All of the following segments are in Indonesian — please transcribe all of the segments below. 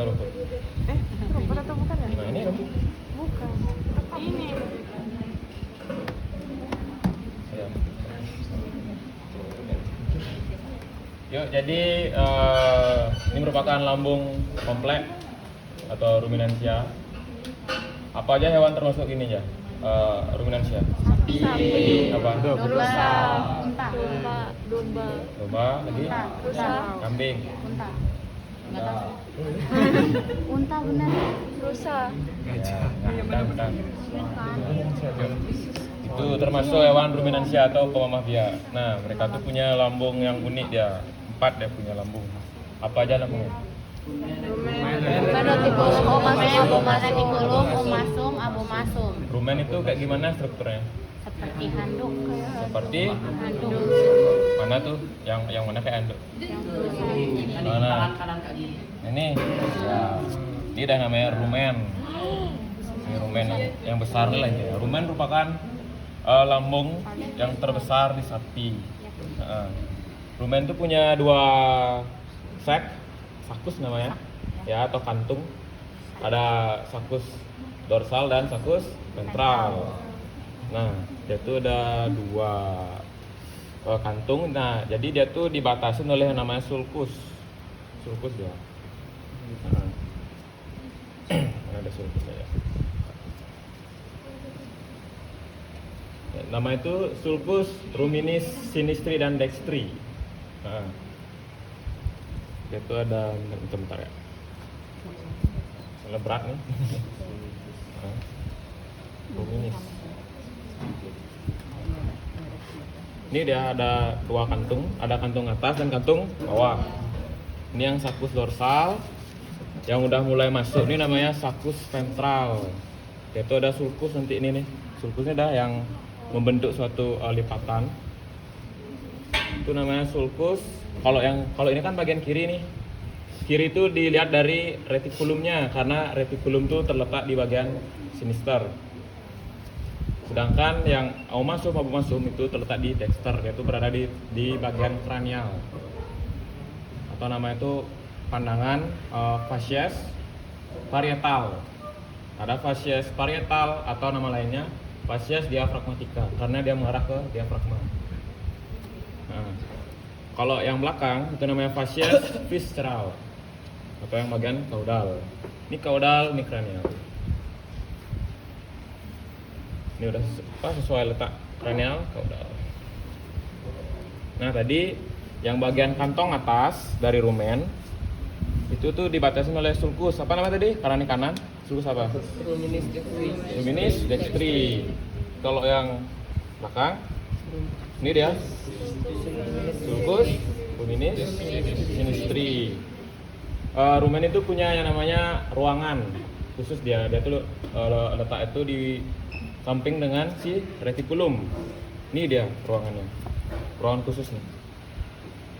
rumput. Rumput atau bukan ya? Nah ini rumput. Bukan. Ini. Ya. Yuk, jadi ini merupakan lambung kompleks atau ruminansia. Apa aja hewan termasuk ini ya? Ruminansia. Sapi. Apa? Rusa. Unta. Domba. Domba, lagi? Rusa. Kambing. Unta. Enggak tahu. Unta benar. Rusa. Ya, benar. Itu termasuk hewan ruminansia atau pemamah biak. Nah, mereka tuh punya lambung yang unik dia. 4 dia punya lambung. Apa aja lambungnya? Retikulum, abomasum, omasum, abomasum. Rumen itu kayak gimana strukturnya? Seperti handuk. Seperti Handuk. mana tuh? Yang mana kayak anduk? Mana? Ini. Ya. Ini dah namanya rumen. Ini rumen yang besar lah ini. Rumen merupakan lambung yang terbesar di sapi. Rumen itu punya 2 sakus namanya, ya atau kantung. Ada sakus dorsal dan sakus ventral. Nah, dia tuh ada 2 kantung. Nah, jadi dia tuh dibatasi oleh yang namanya sulcus. Sulcus ya. Nah. Ada sulcusnya ya. Nama itu sulcus ruminis sinistri dan dextri. Nah, itu ada bentar ya. Soalnya berat nih. Nah, ruminis. Ini dia ada 2 kantung, ada kantung atas dan kantung bawah. Ini yang sakus dorsal, yang udah mulai masuk ini namanya sakus ventral. Itu ada sulcus nanti ini nih, sulcusnya dah yang membentuk suatu lipatan. Itu namanya sulcus. Kalau ini kan bagian kiri nih. Kiri itu dilihat dari retikulumnya karena retikulum itu terletak di bagian sinister. Sedangkan yang abomasum itu terletak di dexter, yaitu berada di bagian kranial. Atau nama itu pandangan facies parietal. Ada facies parietal atau nama lainnya facies diafragmatica karena dia mengarah ke diafragma. Nah, kalau yang belakang itu namanya facies visceral atau yang bagian caudal. Ini caudal, ini kranial. Ini udah sesuai letak kranial, caudal. Nah, tadi yang bagian kantong atas dari rumen itu tuh dibatasi oleh sulcus. Apa namanya tadi? Karena ini kanan, sulcus apa? Ruminis dextri. Kalau yang belakang ini dia sulcus ruminis sinistri. Rumen itu punya yang namanya ruangan khusus dia tuh letak itu di samping dengan si retikulum. Ini dia ruangannya, ruangan khusus nih.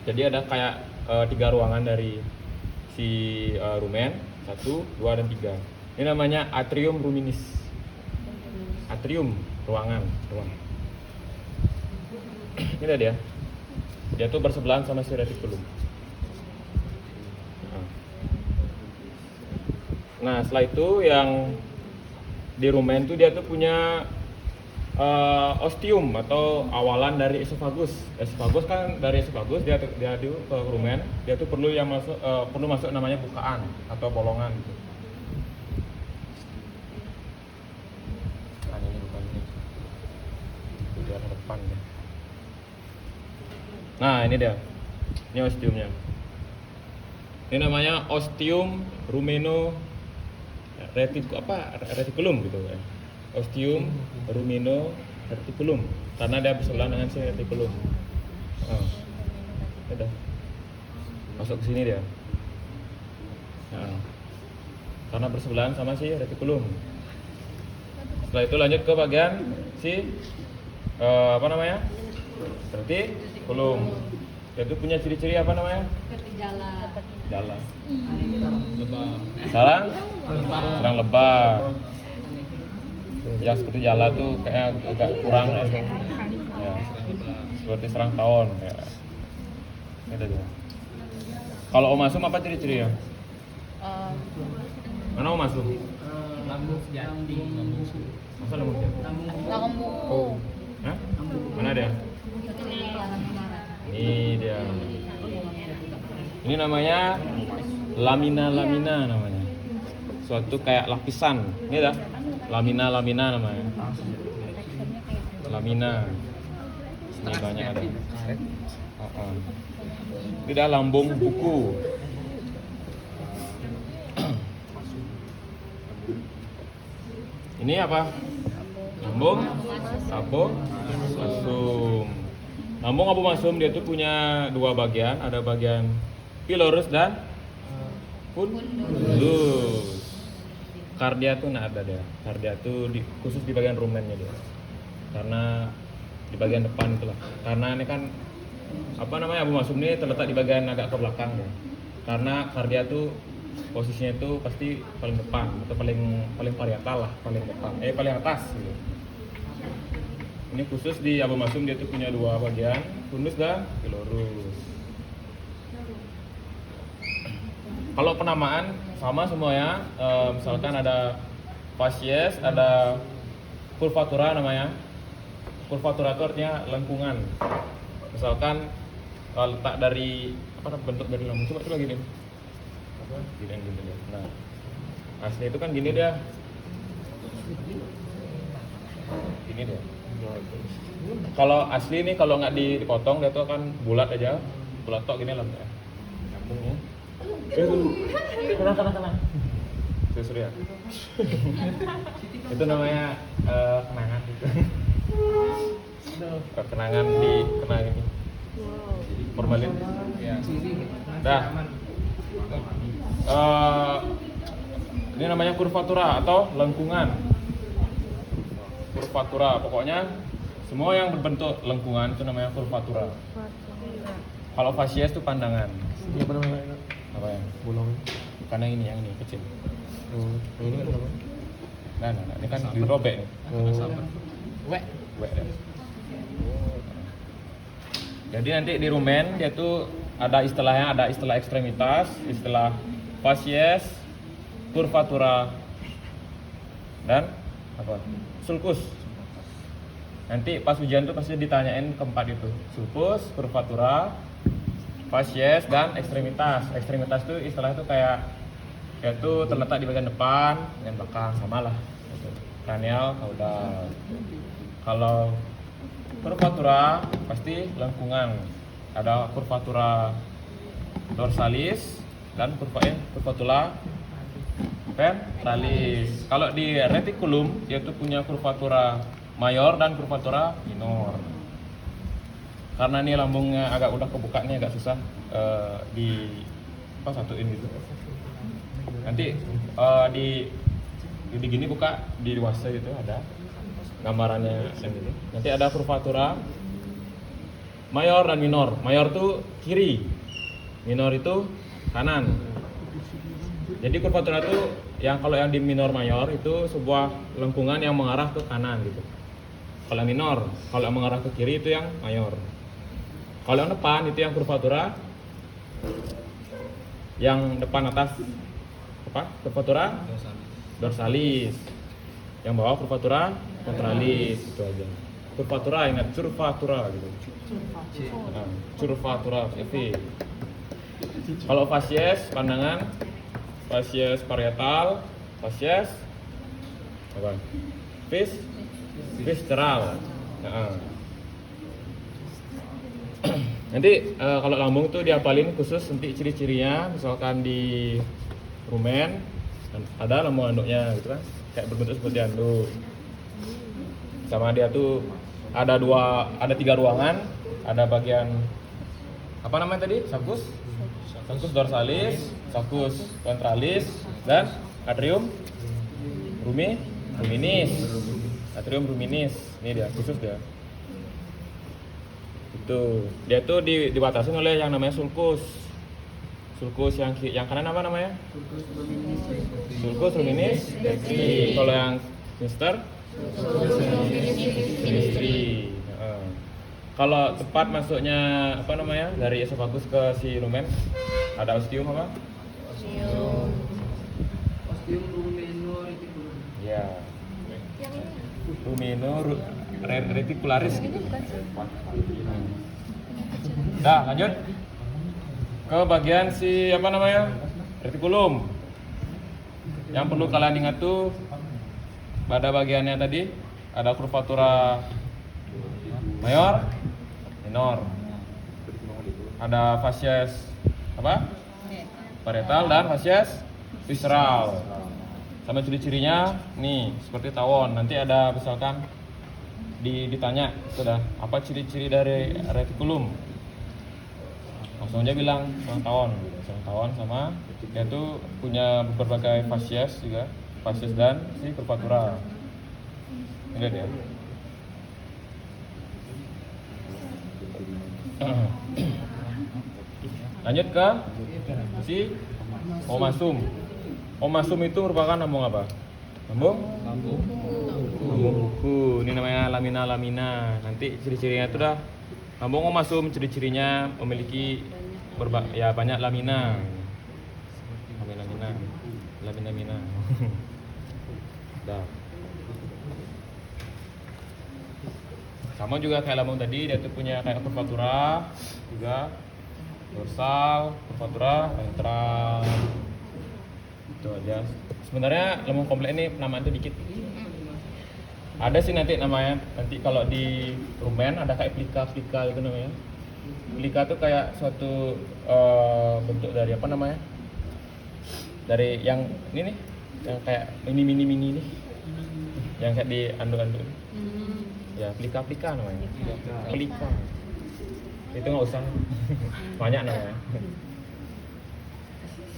Jadi ada kayak 3 ruangan dari si rumen, 1, 2, dan 3. Ini namanya atrium ruminis. Atrium, ruang. Ini dia. Dia tuh bersebelahan sama si retikulum. Nah, setelah itu yang di rumen tuh dia tuh punya ostium atau awalan dari esophagus. Esophagus kan dari esophagus dia ke rumen, dia tuh perlu masuk namanya bukaan atau bolongan gitu. Nah, ini bukan ini. Itu di arah depan ya. Nah, ini dia. Ini ostiumnya. Ini namanya ostium rumeno reticulum gitu ya. Ostium rumino reticulum karena dia bersebelahan dengan si reticulum. Udah masuk ke sini dia. Karena bersebelahan sama si reticulum. Setelah itu lanjut ke bagian si reticulum. Itu punya ciri-ciri apa namanya? Jala. Serang lebar. Ya seperti jala tuh kayak agak kurang ya. Seperti serang tawon ya. Itu dia. Kalau omasum apa ciri-cirinya? Eh, Mana mau masuk? Lambung sejati. Masa lambung sejati? lambung. Hah? Mana dia? Ini dia. Ini namanya lamina namanya. Suatu kayak lapisan. Ini dah. Lamina namanya. Lamina. Ini banyak ada. Ini dah lambung buku. Ini apa? Lambung masum. Lambung abu masum dia tuh punya dua bagian, ada bagian pilorus dan fundus. Kardia tuh nggak ada dia. Kardia tuh khusus di bagian rumennya dia. Karena di bagian depan itulah. Karena ini kan apa namanya abu masum ini terletak di bagian agak ke belakang ya. Karena kardia tuh posisinya itu pasti paling depan atau paling parietal lah, paling depan, paling atas gitu. Ini khusus di abu masum dia tuh punya dua bagian, fundus dan pilorus. Kalau penamaan sama semuanya, misalkan ada facies, ada curvatura namanya. Curvatura itu artinya lengkungan. Misalkan kalau letak dari apa bentuk dari lambung, coba gini. Gini dia. Nah, asli itu kan gini dia. Ini dia. Kalau asli nih kalau nggak dipotong dia tuh kan bulat aja, bulat tok gini lah. Nyambungnya. Tenang. Surya. Itu namanya kenangan gitu. Kenangan di kenangan ini. Formalin. Ya. Dah. Ini namanya curvatura atau lengkungan. Curvatura, pokoknya semua yang berbentuk lengkungan itu namanya curvatura. Kalau facies itu pandangan. Ini apa namanya? Apa ya? Bolong. Karena ini yang ini kecil. Ini apa? Nah, ini kan dirobek nih. Wek. Jadi nanti di rumen dia tuh ada istilahnya, ada istilah ekstremitas, istilah facies, curvatura, dan apa? Sulcus. Nanti pas ujian tuh pasti ditanyain keempat itu, sulcus, curvatura, facies, dan ekstremitas. Ekstremitas itu istilah itu kayak yaitu terletak di bagian depan dan belakang, samalah. Gitu. Cranial, caudal. Kalau curvatura pasti lengkungan. Ada curvatura dorsalis dan curvatura ventralis. Kalau di reticulum dia tuh punya curvatura mayor dan curvatura minor. Karena ini lambungnya agak udah kebuka nih agak susah di apa satuin gitu. Nanti di gini buka di dewasa gitu ada gambarannya yang gitu. Nanti ada curvatura mayor dan minor. Mayor tuh kiri, minor itu kanan. Jadi curvatura itu kalau yang di minor mayor itu sebuah lengkungan yang mengarah ke kanan gitu. Kalau yang minor, kalau yang mengarah ke kiri itu yang mayor. Kalau yang depan itu yang curvatura yang depan atas apa? Curvatura dorsalis. Yang bawah curvatura ventralis itu aja. Curvatura ingat curvatura gitu. Nah, curvatura V. Kalau facies pandangan, facies parietal, facies apa? Visceral. Nah, nanti kalau lambung tuh diapalin khusus nanti ciri-cirinya, misalkan di rumen ada lambung anduknya gitu kan, kayak berbentuk seperti anduk. Sama dia tuh ada 3 ruangan, ada bagian apa namanya tadi? Sulcus dorsalis, sulcus ventralis, dan atrium ruminis. Atrium ruminis, ini dia khusus dia. Itu dia tuh dibatasin oleh yang namanya sulcus. Sulcus yang kanan apa namanya? Sulcus ruminis. Kalau yang sinister sinistri. Kalau tepat masuknya apa namanya dari esofagus ke si rumen ada ostium apa? Ostium. Ya. Reticularis gitu. Dah, lanjut ke bagian si apa namanya? Retikulum. Yang perlu kalian ingat tuh pada bagiannya tadi ada kurvatura mayor, minor. Ada fasies apa? Parietal dan fasies visceral. Sama ciri-cirinya nih seperti tawon. Nanti ada misalkan ditanya sudah apa ciri-ciri dari retikulum, langsung aja bilang sarang tawon sama yaitu punya berbagai fasies juga, fasies dan si kurvatura. Lihat ya. Lanjut ke si omasum. Omasum itu merupakan lambung apa? Lambung buku. Ini namanya lamina. Nanti ciri-cirinya itu dah lambung omasum, ciri-cirinya memiliki banyak lamina. Lamina. Dah. Sama juga kayak lambung tadi, dia tuh punya kayak kurvatura juga, dorsal, kurvatura, ventral. Itu aja. Sebenarnya lambung kompleks ini penamaan itu dikit. Ada sih nanti namanya, nanti kalau di rumen ada kayak plika itu namanya. Plika tuh kayak suatu bentuk dari apa namanya? Dari yang ini nih, yang kayak mini nih. Yang kayak di anduk-anduk. Ya, plika namanya. Plika. Itu nggak usah. Banyak namanya.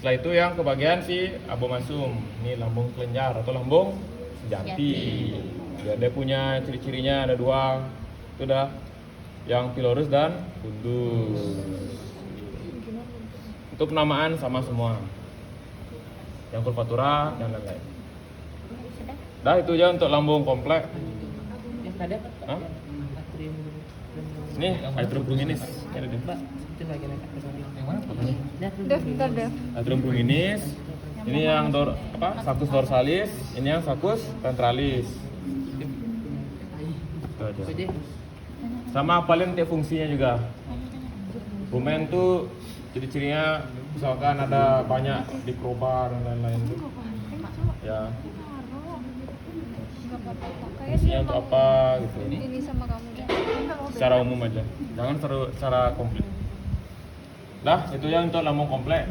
Setelah itu yang ke bagian si abomasum. Ini lambung kelenjar atau lambung sejati. Ya, dia punya ciri-cirinya ada dua. Itu dah yang pilorus dan fundus. Itu penamaan sama semua. Yang kurvatura dan lain-lain. Dah itu aja untuk lambung kompleks. Hah? Ini atrium pulmonis. Ini ada. Atrium pulmonis. Ini yang saccus dorsalis, ini yang saccus ventralis. Itu aja. Sama paling tiap fungsinya juga. Rumen tuh ciri-cirinya misalkan ada banyak dikroba dan lain-lain tuh. Ya. Fungsinya untuk apa gitu. Ini sama kamu. Secara umum aja. Jangan secara komplit. Dah, itu ya untuk lambung kompleks.